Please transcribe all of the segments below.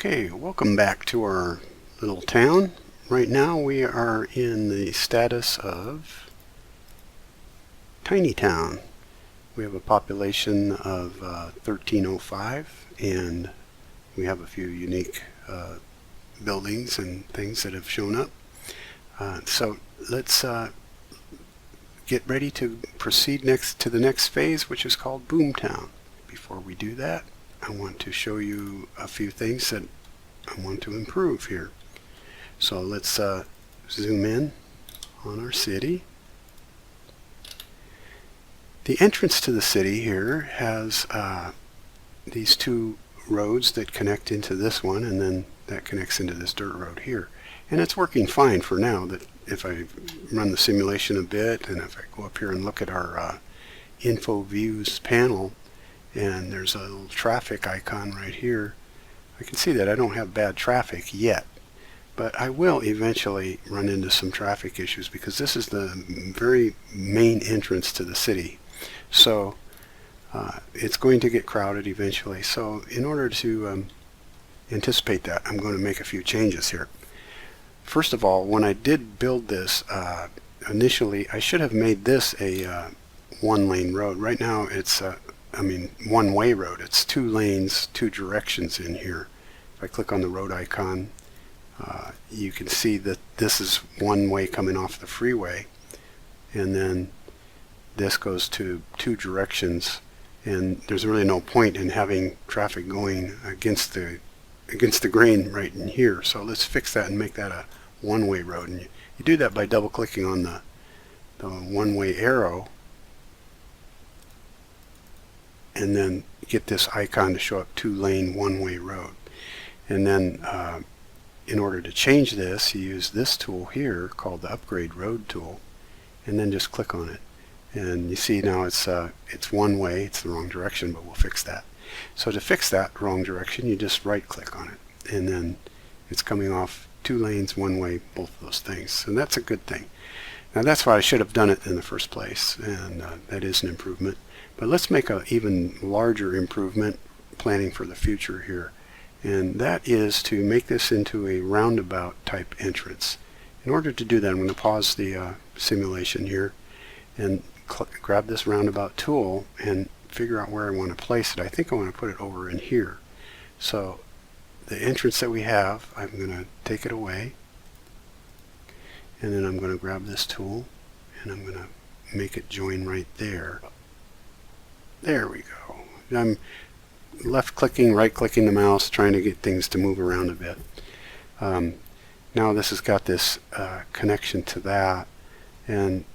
Okay, welcome back to our little town. Right now we are in the status of tiny town. We have a population of 1305 and we have a few unique buildings and things that have shown up. So let's get ready to proceed next to the next phase, which is called Boomtown. Before we do that, I want to show you a few things that I want to improve here. So let's zoom in on our city. The entrance to the city here has these two roads that connect into this one, and then that connects into this dirt road here. And it's working fine for now. That if I run the simulation a bit, and if I go up here and look at our info views panel, and there's a little traffic icon right here, I can see that I don't have bad traffic yet, but I will eventually run into some traffic issues because this is the very main entrance to the city. So it's going to get crowded eventually. So in order to anticipate that, I'm going to make a few changes here. First of all, when I did build this, initially I should have made this a one-lane road. Right now it's one-way road. It's 2 lanes, 2 directions in here. If I click on the road icon, you can see that this is one way coming off the freeway, and then this goes to 2 directions, and there's really no point in having traffic going against the grain right in here. So let's fix that and make that a one-way road. And you do that by double-clicking on the one-way arrow, and then get this icon to show up 2-lane one-way road. And then in order to change this, you use this tool here called the upgrade road tool, and then just click on it. And you see now it's one way. It's the wrong direction, but we'll fix that. So to fix that wrong direction, you just right click on it, and then it's coming off 2 lanes, one way, both of those things. And that's a good thing. Now that's why I should have done it in the first place, and that is an improvement. But let's make an even larger improvement, planning for the future here. And that is to make this into a roundabout type entrance. In order to do that, I'm going to pause the simulation here and grab this roundabout tool and figure out where I want to place it. I think I want to put it over in here. So the entrance that we have, I'm going to take it away, and then I'm going to grab this tool and I'm going to make it join right there. There we go. I'm left clicking, right clicking the mouse, trying to get things to move around a bit. Now this has got this connection to that, and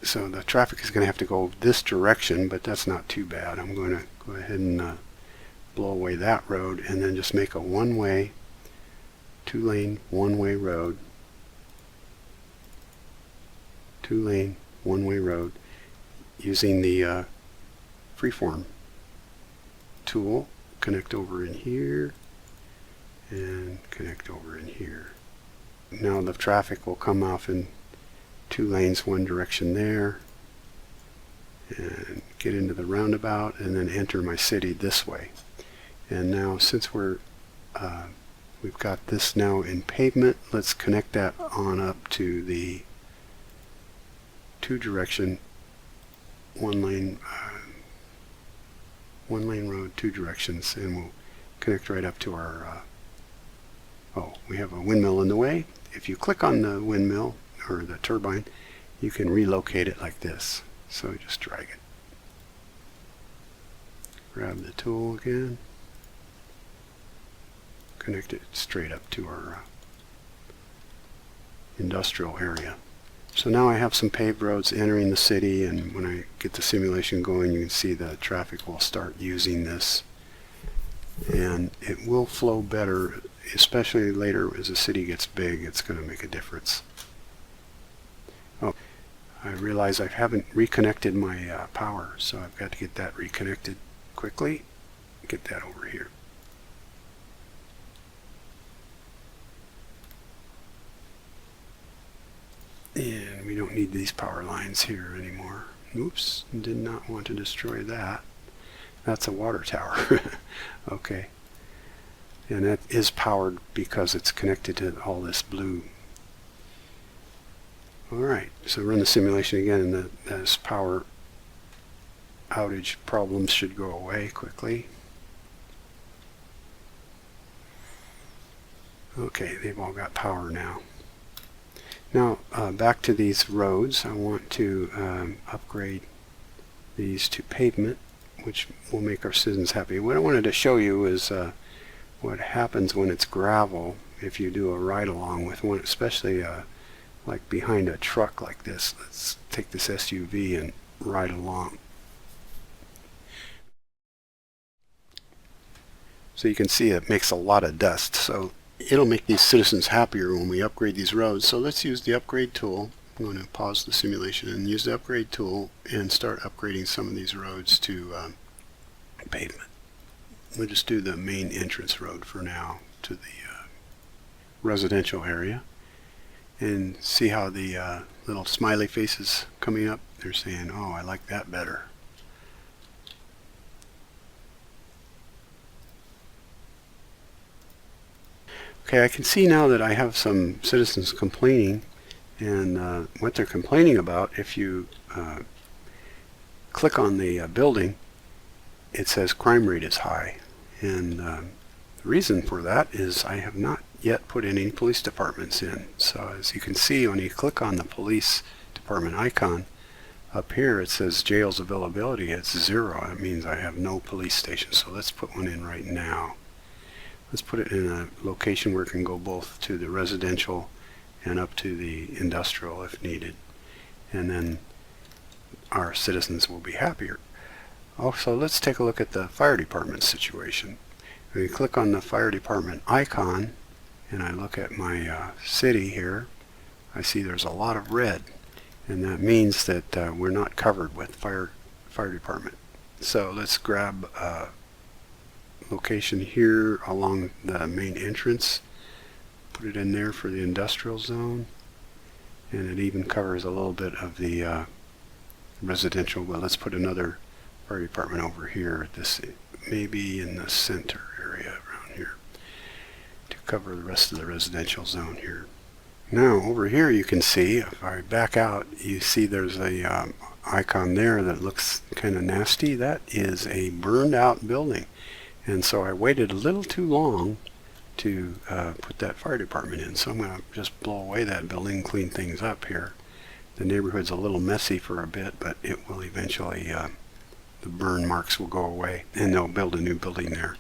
so the traffic is going to have to go this direction, but that's not too bad. I'm going to go ahead and blow away that road and then just make a one-way, 2-lane, one-way road. 2-lane, one-way road using the freeform tool. Connect over in here and connect over in here. Now the traffic will come off in 2 lanes, one direction there, and get into the roundabout and then enter my city this way. And now since we've got this now in pavement, let's connect that on up to the 2-direction one-lane road, 2 directions, and we'll connect right up to our we have a windmill in the way. If you click on the windmill or the turbine, you can relocate it like this. So just drag it. Grab the tool again. Connect it straight up to our industrial area. So now I have some paved roads entering the city, and when I get the simulation going, you can see the traffic will start using this, and it will flow better, especially later as the city gets big. It's going to make a difference. Oh, I realize I haven't reconnected my power, so I've got to get that reconnected quickly. Get that over here. And we don't need these power lines here anymore. Oops, did not want to destroy that. That's a water tower. Okay. And that is powered because it's connected to all this blue. Alright, so run the simulation again, and those power outage problems should go away quickly. Okay, they've all got power now. Now, back to these roads, I want to upgrade these to pavement, which will make our citizens happy. What I wanted to show you is what happens when it's gravel if you do a ride-along with one, especially like behind a truck like this. Let's take this SUV and ride along. So you can see it makes a lot of dust. So it'll make these citizens happier when we upgrade these roads. So let's use the upgrade tool. I'm going to pause the simulation and use the upgrade tool and start upgrading some of these roads to pavement. We'll just do the main entrance road for now to the residential area, and see how the little smiley faces coming up. They're saying, oh, I like that better. Okay, I can see now that I have some citizens complaining, and what they're complaining about, if you click on the building, it says crime rate is high. And the reason for that is I have not yet put in any police departments in. So as you can see, when you click on the police department icon up here, it says jail's availability at 0. That means I have no police station. So let's put one in right now. Let's put it in a location where it can go both to the residential and up to the industrial if needed. And then our citizens will be happier. Also, let's take a look at the fire department situation. When you click on the fire department icon and I look at my city here, I see there's a lot of red, and that means that we're not covered with fire department. So let's grab a location here along the main entrance, put it in there for the industrial zone, and it even covers a little bit of the residential. Well, let's put another fire department over here, this maybe in the center area around here, to cover the rest of the residential zone here. Now over here you can see, if I back out, you see there's a icon there that looks kind of nasty. That is a burned out building, and so I waited a little too long to put that fire department in. So I'm going to just blow away that building, clean things up here. The neighborhood's a little messy for a bit, but it will eventually, the burn marks will go away, and they'll build a new building there.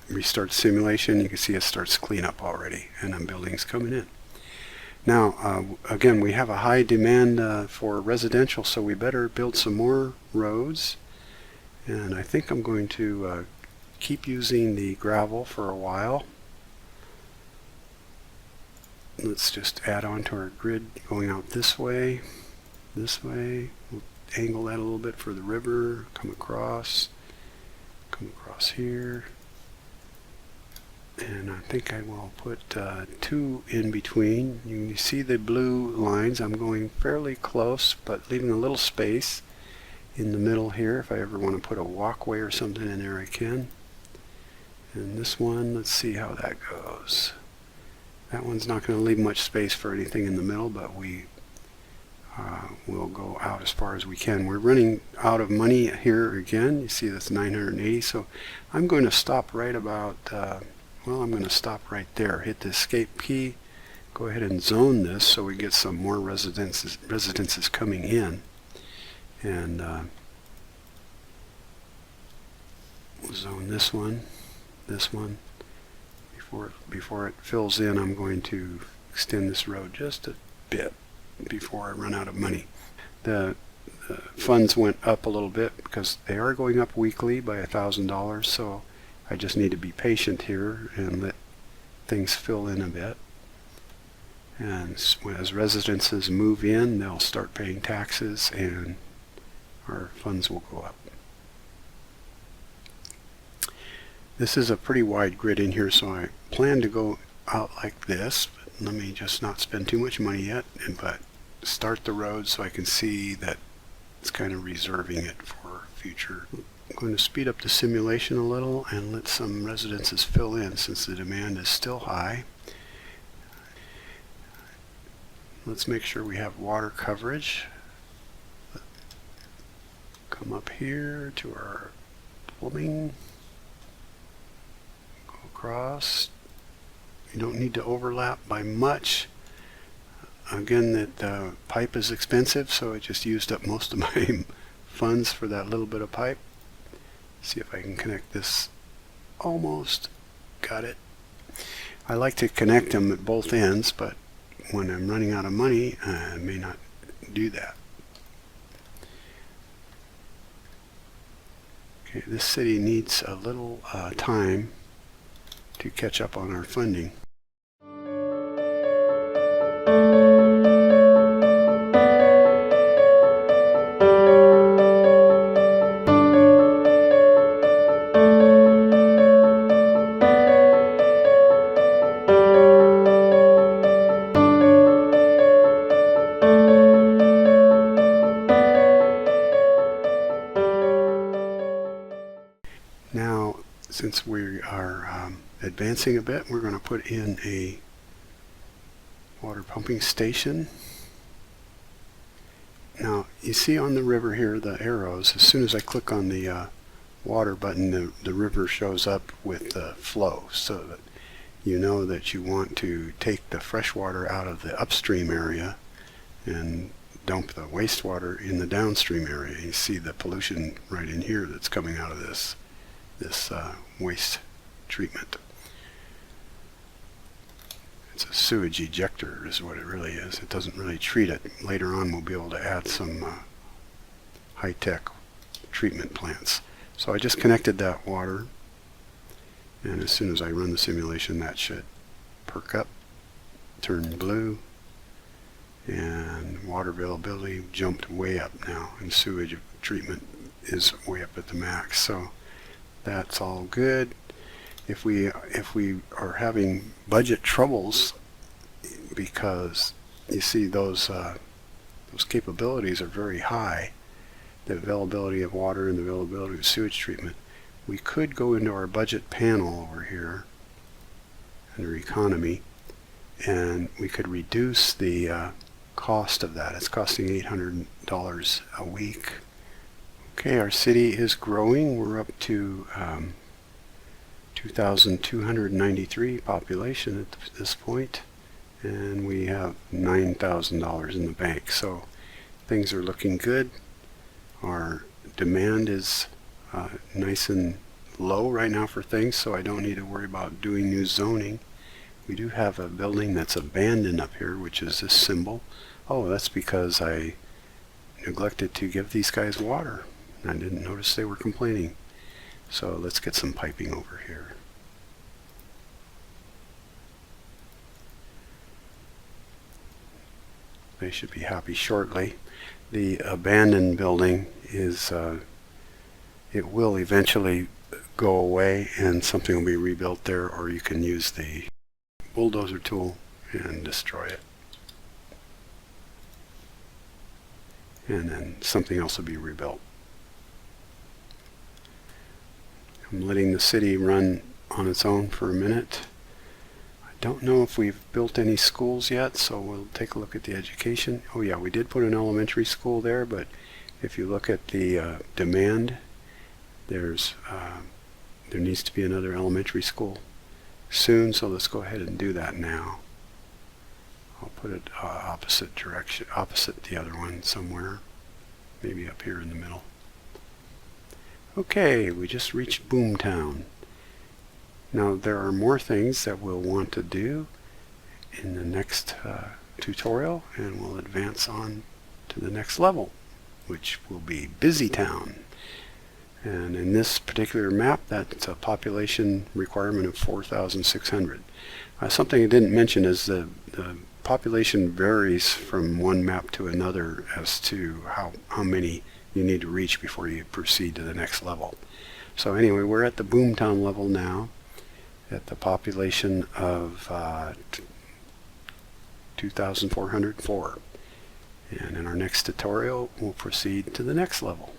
Restart simulation, you can see it starts to clean up already, and a building's coming in. Now, again, we have a high demand for residential, so we better build some more roads. And I think I'm going to keep using the gravel for a while. Let's just add on to our grid going out this way. We'll angle that a little bit for the river, come across here. And I think I will put 2 in between. You can see the blue lines. I'm going fairly close, but leaving a little space in the middle here. If I ever want to put a walkway or something in there, I can. And this one, let's see how that goes. That one's not going to leave much space for anything in the middle, but we will go out as far as we can. We're running out of money here again. You see that's 980, so I'm going to stop right about, well, I'm going to stop right there. Hit the escape key, go ahead and zone this so we get some more residences coming in. And we'll zone this one. Before it fills in, I'm going to extend this road just a bit before I run out of money. The funds went up a little bit because they are going up weekly by $1,000, so I just need to be patient here and let things fill in a bit. And as residences move in, they'll start paying taxes and our funds will go up. This is a pretty wide grid in here, so I plan to go out like this, but let me just not spend too much money yet, but start the road so I can see that it's kind of reserving it for future. going to speed up the simulation a little and let some residences fill in since the demand is still high. Let's make sure we have water coverage. Come up here to our plumbing. Go across. You don't need to overlap by much. Again, that pipe is expensive, so I just used up most of my funds for that little bit of pipe. See if I can connect this. Almost got it. I like to connect them at both ends, but when I'm running out of money, I may not do that. Okay, this city needs a little time to catch up on our funding. Now, since we are advancing a bit, we're going to put in a water pumping station. Now, you see on the river here the arrows. As soon as I click on the water button, the river shows up with the flow, so that you know that you want to take the fresh water out of the upstream area and dump the wastewater in the downstream area. You see the pollution right in here that's coming out of this waste treatment. It's a sewage ejector is what it really is. It doesn't really treat it. Later on we'll be able to add some high-tech treatment plants. So I just connected that water, and as soon as I run the simulation that should perk up, turn blue, and water availability jumped way up now, and sewage treatment is way up at the max. So that's all good. If we are having budget troubles, because you see those capabilities are very high, the availability of water and the availability of sewage treatment, we could go into our budget panel over here under economy, and we could reduce the cost of that. It's costing $800 a week. Okay, our city is growing. We're up to 2,293 population at this point, and we have $9,000 in the bank. So things are looking good. Our demand is nice and low right now for things, so I don't need to worry about doing new zoning. We do have a building that's abandoned up here, which is this symbol. Oh, that's because I neglected to give these guys water. I didn't notice they were complaining. So let's get some piping over here. They should be happy shortly. The abandoned building is, it will eventually go away and something will be rebuilt there, or you can use the bulldozer tool and destroy it. And then something else will be rebuilt. I'm letting the city run on its own for a minute. I don't know if we've built any schools yet, so we'll take a look at the education. Oh yeah, we did put an elementary school there, but if you look at the demand, there needs to be another elementary school soon, so let's go ahead and do that now. I'll put it opposite direction, opposite the other one somewhere, maybe up here in the middle. Okay, we just reached Boomtown. Now there are more things that we'll want to do in the next tutorial, and we'll advance on to the next level, which will be Busy Town. And in this particular map, that's a population requirement of 4,600. Something I didn't mention is the population varies from one map to another as to how many you need to reach before you proceed to the next level. So anyway, we're at the Boomtown level now, at the population of 2,404. And in our next tutorial, we'll proceed to the next level.